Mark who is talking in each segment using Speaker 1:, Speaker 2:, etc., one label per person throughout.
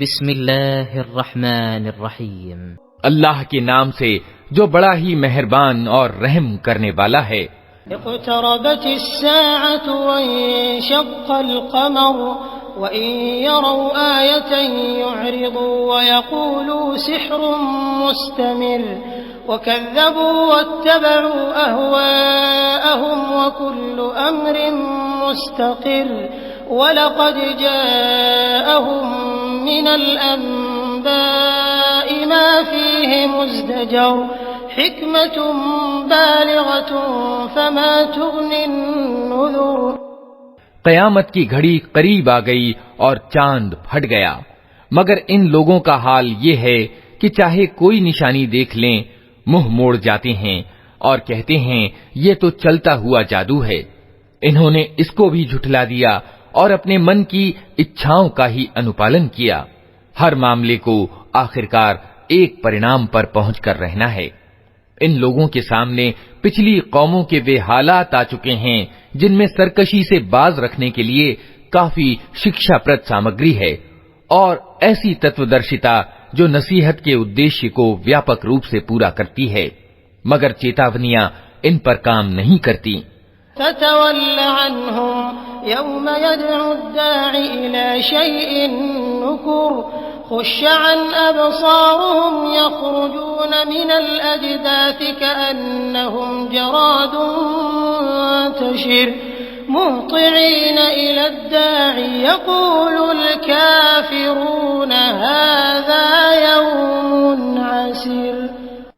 Speaker 1: بسم اللہ الرحمن الرحیم،
Speaker 2: اللہ کے نام سے جو بڑا ہی مہربان اور رحم کرنے والا ہے۔
Speaker 3: اقتربت الساعة وانشق القمر وإن يروا آية يعرضوا ويقولوا سحر مستمر وكذبوا واتبعوا أهواءهم وكل أمر مستقر وَلَقَدْ جَاءَهُم مِّنَ الْأَنبَاءِ مَا فِيهِ مُزْدَجَرٌ حِكْمَةٌ بَالِغَةٌ فَمَا تُغْنِ النُّذُرُ۔
Speaker 2: قیامت کی گھڑی قریب آ گئی اور چاند پھٹ گیا، مگر ان لوگوں کا حال یہ ہے کہ چاہے کوئی نشانی دیکھ لیں منہ موڑ جاتے ہیں اور کہتے ہیں یہ تو چلتا ہوا جادو ہے۔ انہوں نے اس کو بھی جھٹلا دیا اور اپنے من کی اچھاؤں کا ہی انوپالن کیا۔ ہر معاملے کو آخرکار ایک پرینام پر پہنچ کر رہنا ہے۔ ان لوگوں کے سامنے پچھلی قوموں کے وہ حالات آ چکے ہیں جن میں سرکشی سے باز رکھنے کے لیے کافی شکشا پرد سامگری ہے اور ایسی تتودرشتا جو نصیحت کے ادیشیہ کو ویاپک روپ سے پورا کرتی ہے، مگر چیتاونیاں ان پر کام نہیں کرتی۔
Speaker 3: فتول عنهم يوم يدعو الداع إلى شيء نكر خش عن أبصارهم يخرجون من الأجداث كأنهم جراد منتشر مهطعين إلى الداع يقول الكافرون هذا يوم عسير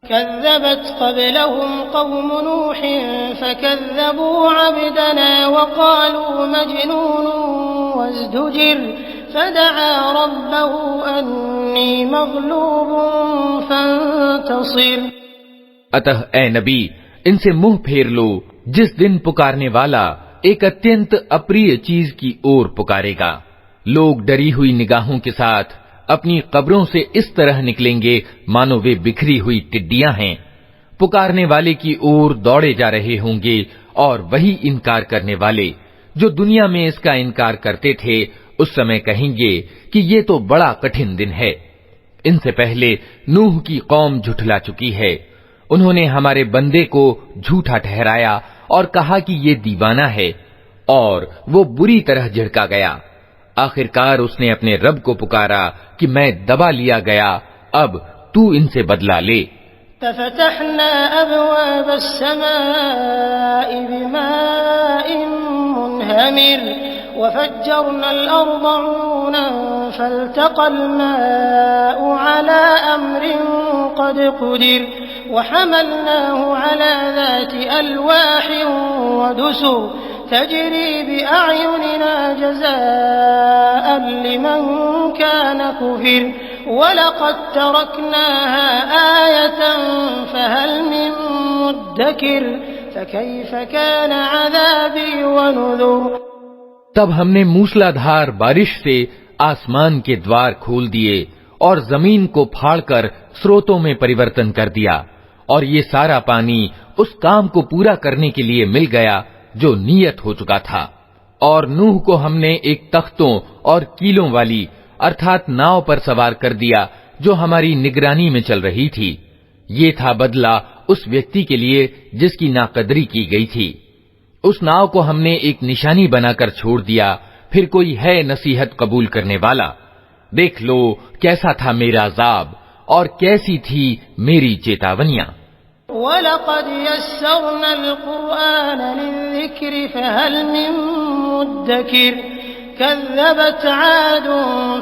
Speaker 3: كذبت قبلهم قوم نوح فكذبوا عبدنا وقالوا مجنون وازدجر فدعا ربه أني مغلوب فانتصر۔
Speaker 2: اتہ اے نبی، ان سے منہ پھیر لو جس دن پکارنے والا ایک اتینت اپریہ چیز کی اور پکارے گا۔ لوگ ڈری ہوئی نگاہوں کے ساتھ اپنی قبروں سے اس طرح نکلیں گے مانو وہ بکھری ہوئی ٹڈیاں ہیں۔ پکارنے والے کی اور دوڑے جا رہے ہوں گے اور وہی انکار کرنے والے جو دنیا میں اس کا انکار کرتے تھے اس سمے کہیں گے کہ یہ تو بڑا کٹھن دن ہے۔ ان سے پہلے نوح کی قوم جھٹلا چکی ہے۔ انہوں نے ہمارے بندے کو جھوٹا ٹھہرایا اور کہا کہ یہ دیوانہ ہے، اور وہ بری طرح جھڑکا گیا۔ آخرکار اس نے اپنے رب کو پکارا کہ میں دبا لیا گیا، اب تو ان سے بدلہ لے۔
Speaker 3: ففتحنا أبواب السماء بماء منهمر وفجرنا الأرض عيونا فالتقى الماء على أمر قد قدر وحملناه على ذات ألواح ودسر تجري بأعيننا جزاء لمن كان كفر وَلَقَدْ تَرَكْنَاهَا آيَةً فَهَلْ مِن مُدَّكِرٍ فَكَيْفَ كَانَ عَذَابِي وَنُذُرِ۔
Speaker 2: تب ہم نے موسلا دھار بارش سے آسمان کے دوار کھول دیے اور زمین کو پھاڑ کر سروتوں میں پریورتن کر دیا، اور یہ سارا پانی اس کام کو پورا کرنے کے لیے مل گیا جو نیت ہو چکا تھا۔ اور نوح کو ہم نے ایک تختوں اور کیلوں والی ارتھات ناؤ پر سوار کر دیا جو ہماری نگرانی میں چل رہی تھی۔ یہ تھا بدلہ اس ویکتی کے لیے جس کی ناقدری کی گئی تھی۔ اس ناؤ کو ہم نے ایک نشانی بنا کر چھوڑ دیا، پھر کوئی ہے نصیحت قبول کرنے والا؟ دیکھ لو کیسا تھا میرا عذاب اور کیسی تھی میری چیتاونیاں۔
Speaker 3: وَلَقَدْ يَسَّرْنَا الْقُرْآنَ لِلذِّكْرِ فَهَلْ مِن مُدَّكِرٍ كذبت عاد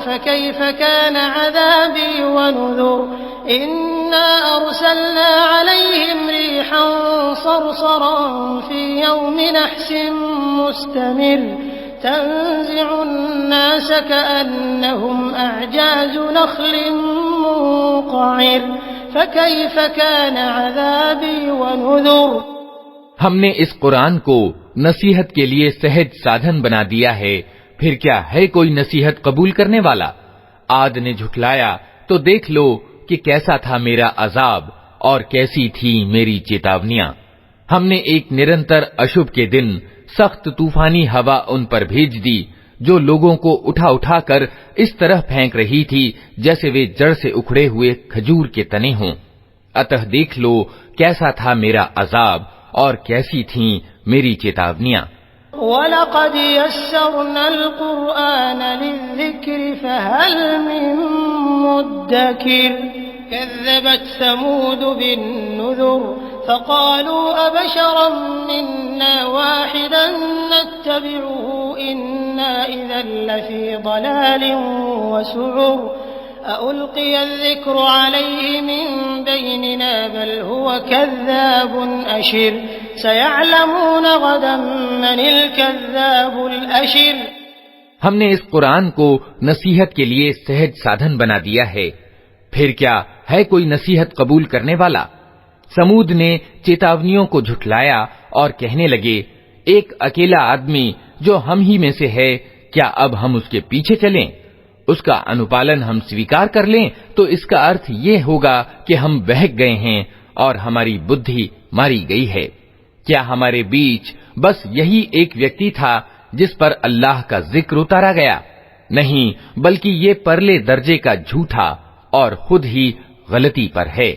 Speaker 3: فكيف كان عذابي ونذر إنا أرسلنا عليهم ريحا صرصرا في يوم نحس مستمر تنزع الناس كأنهم أعجاز نخل منقعر فكيف كان عذابي ونذر۔
Speaker 2: ہم نے اس قرآن کو نصیحت کے لیے سہج سادھن بنا دیا ہے، پھر کیا ہے کوئی نصیحت قبول کرنے والا؟ عاد نے جھٹلایا تو دیکھ لو کہ کیسا تھا میرا عذاب اور کیسی تھی میری چیتاونیاں۔ ہم نے ایک نرنتر اشبھ کے دن سخت طوفانی ہوا ان پر بھیج دی جو لوگوں کو اٹھا اٹھا کر اس طرح پھینک رہی تھی جیسے وہ جڑ سے اکھڑے ہوئے کھجور کے تنے ہوں۔ اتہ دیکھ لو کیسا تھا میرا عذاب اور کیسی تھیں میری چیتاونیاں۔
Speaker 3: وَلَقَدْ يَسَّرْنَا الْقُرْآنَ لِلذِّكْرِ فَهَلْ مِن مُّدَّكِرٍ كَذَّبَتْ ثَمُودُ بِالنُّذُرِ فَقَالُوا أَبَشَرًا مِّنَّا وَاحِدًا نَّتَّبِعُهُ إِنَّا إِذًا لَّفِي ضَلَالٍ وَسُعُرٍ أَأُلْقِيَ الذِّكْرُ عَلَيْهِ مِن بَيْنِنَا بَلْ هُوَ كَذَّابٌ أَشِرٌ سَيَعْلَمُونَ غَدًا مَّنِ الْكَذَّابُ الْأَشِرُ۔
Speaker 2: ہم نے اس قرآن کو نصیحت کے لیے سہج سادھن بنا دیا ہے، پھر کیا ہے کوئی نصیحت قبول کرنے والا؟ سمود نے چیتاونیوں کو جھٹلایا اور کہنے لگے، ایک اکیلا آدمی جو ہم ہی میں سے ہے، کیا اب ہم اس کے پیچھے چلیں؟ اس کا انوپالن ہم سویکار کر لیں تو اس کا ارتھ یہ ہوگا کہ ہم بہک گئے ہیں اور ہماری بدھی ماری گئی ہے۔ کیا ہمارے بیچ بس یہی ایک ویکتی تھا جس پر اللہ کا ذکر اتارا گیا؟ نہیں، بلکہ یہ پرلے درجے کا جھوٹا اور خود ہی غلطی پر ہے۔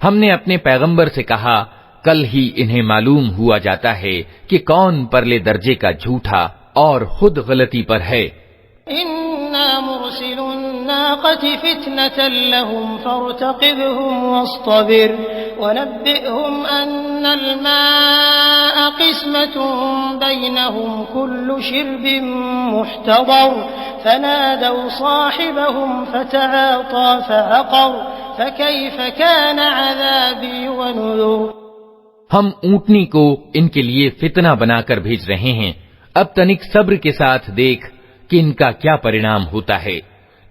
Speaker 2: ہم نے اپنے پیغمبر سے کہا، کل ہی انہیں معلوم ہوا جاتا ہے کہ کون پرلے درجے کا جھوٹا اور خود غلطی پر ہے۔
Speaker 3: إِنَّا مُرْسِلُو النَّاقَةِ فِتْنَةً لَّهُمْ فَارْتَقِبْهُمْ وَاصْطَبِرْ وَنَبِّئْهُمْ أَنَّ الْمَاءَ قِسْمَةٌ بَيْنَهُمْ كُلُّ شِرْبٍ مُّحْتَضَرٌ فَنَادَوْا صَاحِبَهُمْ فَتَعَاطَىٰ فَعَقَرَ فَكَيْفَ كَانَ عَذَابِي وَنُذُرِ۔
Speaker 2: ہم اونٹنی کو ان کے لیے فتنہ بنا کر بھیج رہے ہیں، اب تنک صبر کے ساتھ دیکھ کہ ان کا کیا پرینام ہوتا ہے۔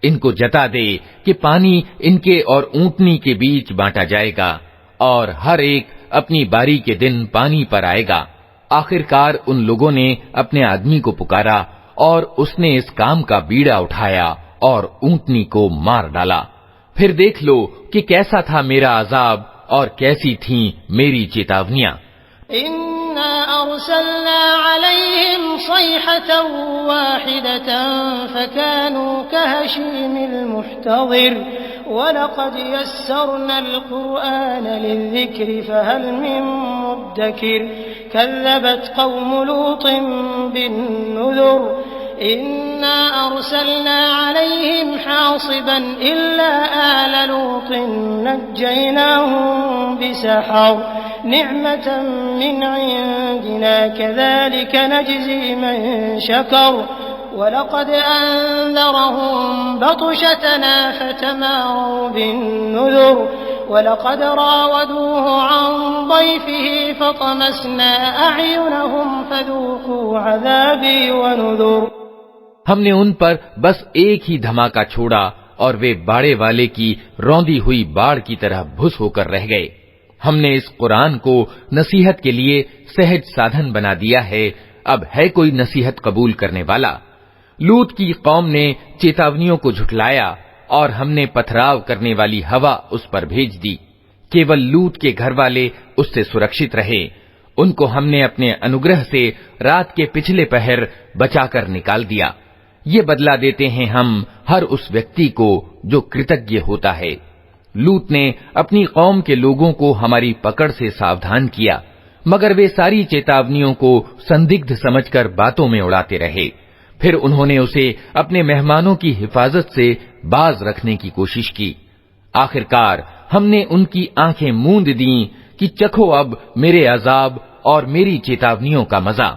Speaker 2: ان کو جتا دے کہ پانی ان کے اور اونٹنی کے بیچ بانٹا جائے گا اور ہر ایک اپنی باری کے دن پانی پر آئے گا۔ آخرکار ان لوگوں نے اپنے آدمی کو پکارا اور اس نے اس کام کا بیڑا اٹھایا اور اونٹنی کو مار ڈالا۔ پھر دیکھ لو کہ کیسا تھا میرا عذاب اور کیسی تھیں میری چیتاونیاں۔
Speaker 3: إِنَّا أَرْسَلْنَا عَلَيْهِمْ صَيْحَةً وَاحِدَةً فَكَانُوا كَهَشِيمِ الْمُحْتَظِرِ وَلَقَدْ يَسَّرْنَا الْقُرْآنَ لِلذِّكْرِ فَهَلْ مِن مُّدَّكِرٍ كَذَّبَتْ قَوْمُ لُوطٍ بِالنُّذُرِ إِنَّا أَرْسَلْنَا عَلَيْهِمْ حَاصِبًا إِلَّا آلَ لُوطٍ نَجَّيْنَاهُم بِسَحَرٍ نِعْمَةً مِّنْ عِندِنَا كَذَلِكَ نَجْزِي مَن شَكَرَ وَلَقَدْ أَنذَرَهُم بَطْشَتَنَا فَتَمَارَوْا بِالنُّذُرِ وَلَقَدْ رَاوَدُوهُ عَن ضَيْفِهِ فَطَمَسْنَا أَعْيُنَهُمْ فَذُوقُوا عَذَابِي وَنُذُرِ۔
Speaker 2: ہم نے ان پر بس ایک ہی دھماکہ چھوڑا اور وہ باڑے والے کی روندی ہوئی باڑ کی طرح بھس ہو کر رہ گئے۔ ہم نے اس قرآن کو نصیحت کے لیے سہج سادھن بنا دیا ہے، اب ہے کوئی نصیحت قبول کرنے والا؟ لوط کی قوم نے چیتاونیوں کو جھٹلایا اور ہم نے پتھراؤ کرنے والی ہوا اس پر بھیج دی۔ کیول لوط کے گھر والے اس سے سرکشت رہے، ان کو ہم نے اپنے انوگرہ سے رات کے پچھلے پہر بچا کر نکال دیا۔ یہ بدلہ دیتے ہیں ہم ہر اس ویکتی کو جو کرتج્ઞ ہوتا ہے۔ لوط نے اپنی قوم کے لوگوں کو ہماری پکڑ سے ساودھان کیا، مگر وہ ساری چیتاونیوں کو سندگدھ سمجھ کر باتوں میں اڑاتے رہے۔ پھر انہوں نے اسے اپنے مہمانوں کی حفاظت سے باز رکھنے کی کوشش کی۔ آخرکار ہم نے ان کی آنکھیں موند دیں کہ چکھو اب میرے عذاب اور میری چیتاونیوں کا مزہ۔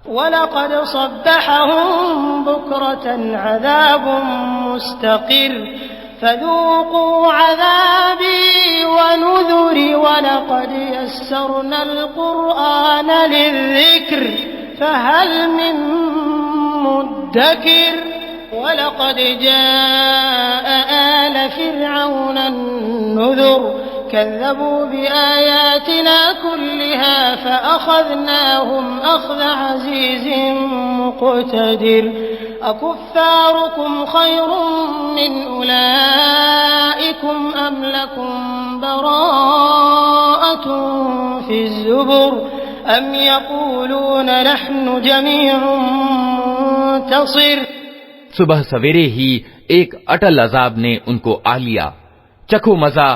Speaker 3: وَلَقَدْ صَبَّحَهُم بُكْرَةً عَذَابٌ مُّسْتَقِرٌّ فَذُوقُوا عَذَابِي وَنُذُرِ وَلَقَدْ يَسَّرْنَا الْقُرْآنَ لِلذِّكْرِ فَهَلْ مِن مُّدَّكِرٍ وَلَقَدْ جَاءَ آلَ فِرْعَوْنَ النُّذُرُ كَذَّبُوا بِآيَاتِنَا كُلِّهَا فَأَخَذْنَاهُمْ أَخْذَ عَزِيزٍ مُّقْتَدِرٍ أَكُفَّارُكُمْ خَيْرٌ مِّنْ أُولَٰئِكُمْ أَمْ لَكُمْ بَرَاءَةٌ فِي الزُّبُرِ أَمْ يَقُولُونَ نَحْنُ جَمِيعٌ منتصر.
Speaker 2: صبح سویرے ہی ایک اٹل عذاب نے ان کو آ لیا. چکھو مزہ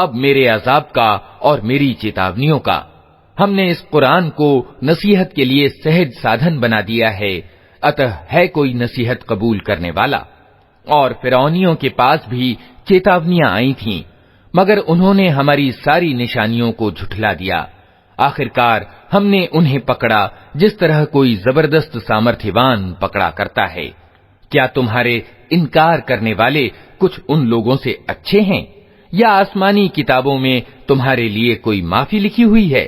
Speaker 2: اب میرے عذاب کا اور میری چیتاونیوں کا. ہم نے اس قرآن کو نصیحت کے لیے سہج سادھن بنا دیا ہے، اتہ ہے کوئی نصیحت قبول کرنے والا. اور فرعونیوں کے پاس بھی چیتاونیاں آئی تھیں، مگر انہوں نے ہماری ساری نشانیوں کو جھٹلا دیا. آخرکار ہم نے انہیں پکڑا جس طرح کوئی زبردست سامرتھیوان پکڑا کرتا ہے. کیا تمہارے انکار کرنے والے کچھ ان لوگوں سے اچھے ہیں؟ یا آسمانی کتابوں میں تمہارے لیے کوئی معافی لکھی ہوئی ہے؟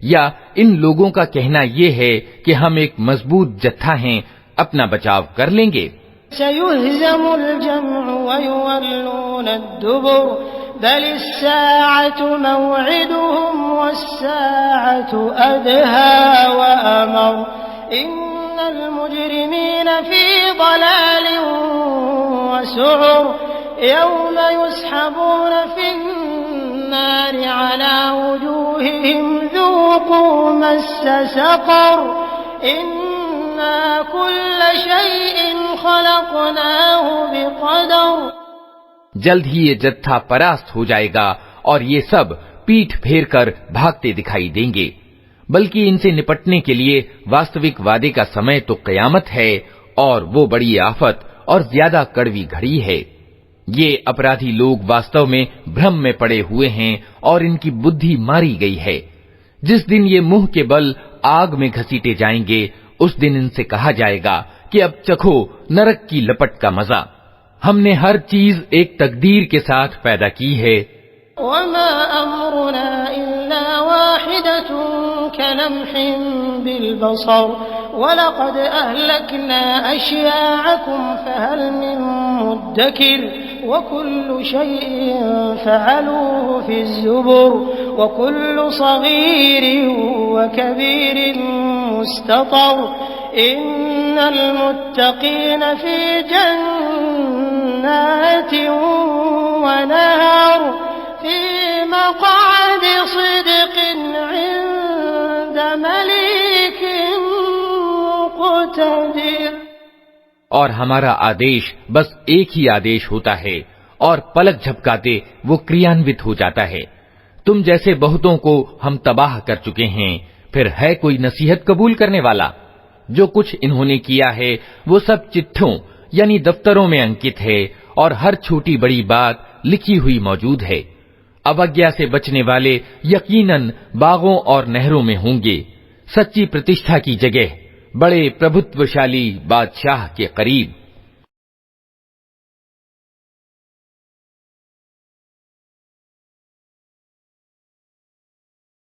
Speaker 2: یا ان لوگوں کا کہنا یہ ہے کہ ہم ایک مضبوط جتھا ہیں، اپنا بچاؤ کر لیں گے؟
Speaker 3: سيهزم الجمع ويولون الدبر بل الساعة موعدهم والساعة أدهى وأمر إن المجرمين في ضلال وسعر يوم يسحبون في النار على وجوههم ذوقوا مس سقر إنا كل شيء خلقناه بقدر.
Speaker 2: جلد ہی یہ جتھا پراست ہو جائے گا اور یہ سب پیٹھ پھیر کر بھاگتے دکھائی دیں گے. بلکہ ان سے نپٹنے کے لیے واستوک وعدے کا سمے تو قیامت ہے، اور وہ بڑی آفت اور زیادہ کڑوی گھڑی ہے. یہ اپرادھی لوگ واستو میں بھرم میں پڑے ہوئے ہیں اور ان کی بدھی ماری گئی ہے. جس دن یہ منہ کے بل آگ میں گھسیٹے جائیں گے، اس دن ان سے کہا جائے گا کہ اب چکھو نرک کی لپٹ کا مزہ. ہم نے ہر چیز ایک تقدیر کے ساتھ پیدا کی ہے.
Speaker 3: وما أمرنا إلا واحدة كلمح بالبصر ولقد أهلكنا أشياعكم فهل من مدكر وكل شيء فعلوه في الزبر وكل صغير وكبير مستطر إن المتقين في جنات ونهر في مقعد صدق عند مليك مقتدر.
Speaker 2: اور ہمارا آدیش بس ایک ہی آدیش ہوتا ہے، اور پلک جھپکاتے وہ کریانوت ہو جاتا ہے. تم جیسے بہتوں کو ہم تباہ کر چکے ہیں، پھر ہے کوئی نصیحت قبول کرنے والا؟ جو کچھ انہوں نے کیا ہے وہ سب چٹھوں یعنی دفتروں میں انکت ہے، اور ہر چھوٹی بڑی بات لکھی ہوئی موجود ہے. اوگیا سے بچنے والے یقیناً باغوں اور نہروں میں ہوں گے، سچی پرتشٹھا کی جگہ، بڑے پربھتوشالی بادشاہ کے قریب.